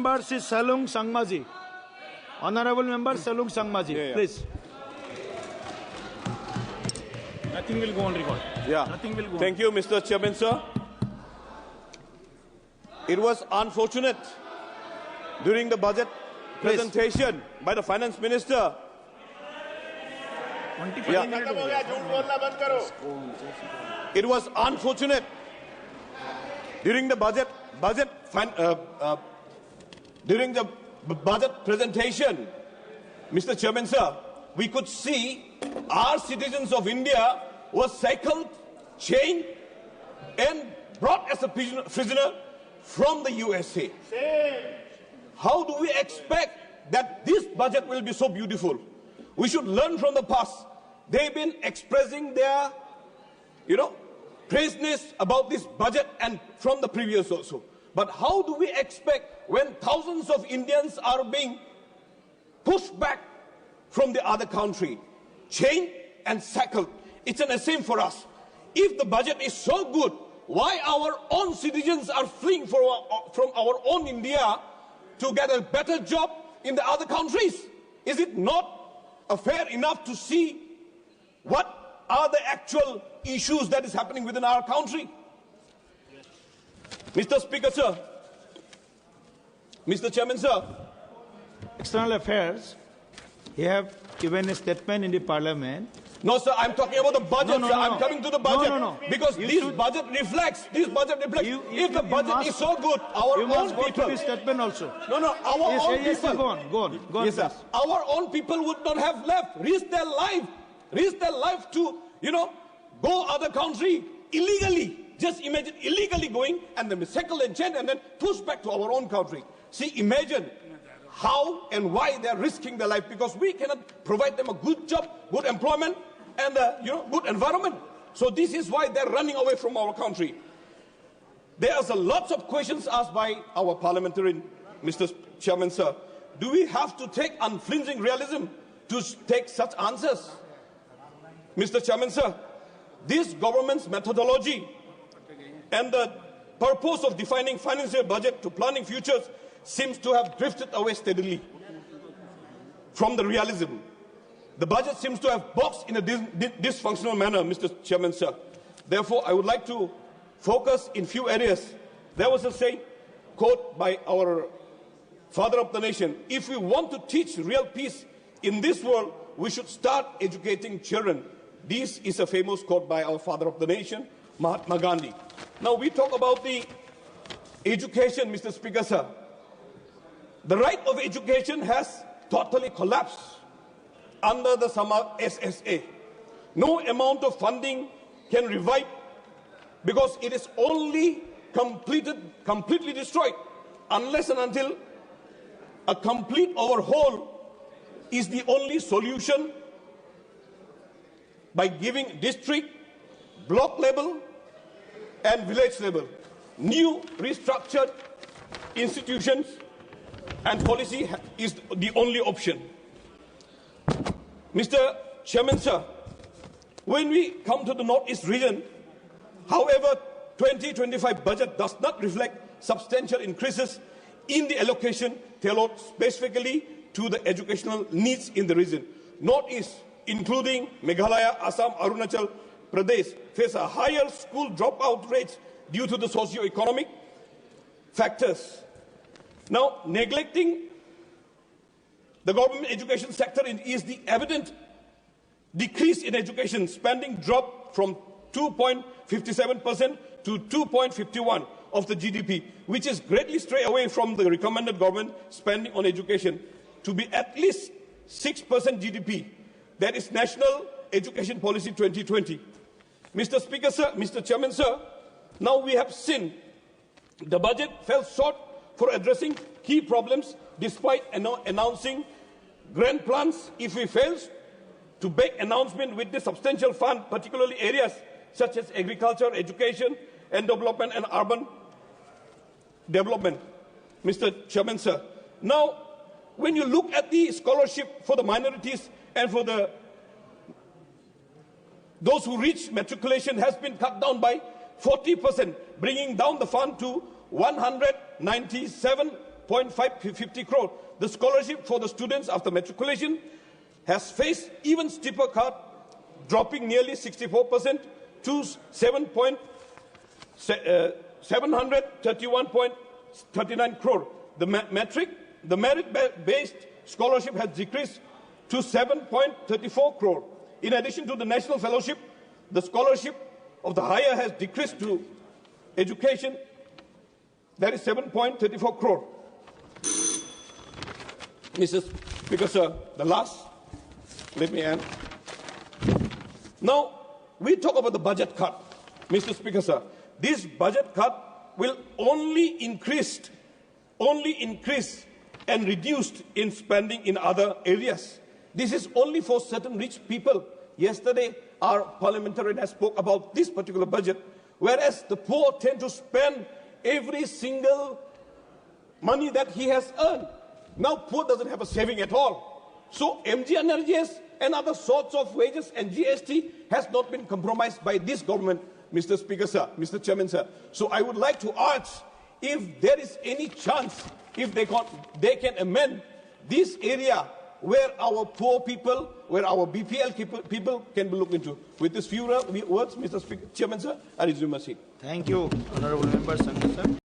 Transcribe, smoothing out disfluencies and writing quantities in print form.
member is Sangma ji. Honorable member Sangma ji, please. Nothing will go on record. Yeah. Nothing will go. Thank you, Mr. Chairman, sir. It was unfortunate during the budget presentation by the finance minister. It was unfortunate during the budget presentation, Mr. Chairman, sir, we could see our citizens of India were shackled, chained, and brought as a prisoner from the USA. How do we expect that this budget will be so beautiful? We should learn from the past. They've been expressing their, praiseness about this budget and from the previous also. But how do we expect when thousands of Indians are being pushed back from the other country, chained and shackled? It's an shame for us. If the budget is so good, why our own citizens are fleeing from our own India to get a better job in the other countries? Is it not fair enough to see what are the actual issues that is happening within our country? Mr. Speaker, sir. Mr. Chairman, sir. External Affairs, you have given a statement in the Parliament. No, sir, I'm talking about the budget, No, sir. no, I'm no. coming to the budget. No. Because this budget reflects. If the budget is so good, our own people. Go to the statement also. No, our own people. Go on. Yes, sir. Our own people would not have left, risk their life to, go other country illegally. Just imagine illegally going and then be shackled and chained and then pushed back to our own country. See, imagine how and why they are risking their life, because we cannot provide them a good job, good employment, and good environment. So this is why they are running away from our country. There are lots of questions asked by our parliamentarian, Mr. Chairman, sir. Do we have to take unflinching realism to take such answers? Mr. Chairman, sir, this government's methodology and the purpose of defining financial budget to planning futures seems to have drifted away steadily from the realism. The budget seems to have boxed in a dysfunctional manner, Mr. Chairman, sir. Therefore, I would like to focus in few areas. There was a quote by our father of the nation: if we want to teach real peace in this world, we should start educating children. This is a famous quote by our father of the nation, Mahatma Gandhi. Now we talk about the education, Mr. Speaker, sir. The right of education has totally collapsed under the Sangma SSA. No amount of funding can revive, because it is only completely destroyed unless and until a complete overhaul is the only solution, by giving district, block level and village level new restructured institutions, and policy is the only option. Mr. Chairman, sir, when we come to the Northeast region, however, 2025 budget does not reflect substantial increases in the allocation tailored specifically to the educational needs in the region. Northeast, including Meghalaya, Assam, Arunachal Pradesh, face a higher school dropout rates due to the socio-economic factors. Now, neglecting the government education sector is the evident decrease in education spending, dropped from 2.57% to 2.51% of the GDP, which is greatly stray away from the recommended government spending on education to be at least 6% GDP. That is National Education Policy 2020. Mr. Speaker, sir, Mr. Chairman, sir, now we have seen the budget fell short for addressing key problems despite announcing grand plans. If we fail to make announcement with the substantial fund, particularly areas such as agriculture, education and development and urban development. Mr. Chairman, sir, now when you look at the scholarship for the minorities and for those who reach matriculation has been cut down by 40%, bringing down the fund to 197 0.550 crore. The scholarship for the students after matriculation has faced even steeper cut, dropping nearly 64% to 731.39 crore. The merit-based scholarship has decreased to 7.34 crore. In addition to the national fellowship, the scholarship of the higher has decreased to education, that is 7.34 crore. Mr. Speaker, sir, the last, let me end. Now, we talk about the budget cut. Mr. Speaker, sir, this budget cut will only increase and reduced in spending in other areas. This is only for certain rich people. Yesterday, our parliamentarian has spoke about this particular budget, whereas the poor tend to spend every single money that he has earned. Now, poor doesn't have a saving at all. So, MGNRGS and other sorts of wages and GST has not been compromised by this government, Mr. Speaker, sir, Mr. Chairman, sir. So, I would like to ask if there is any chance, if they can amend this area where our poor people, where our BPL people can be looked into. With these few words, Mr. Speaker, Chairman, sir, I resume my seat. Thank you, Honorable Member Sangma, sir.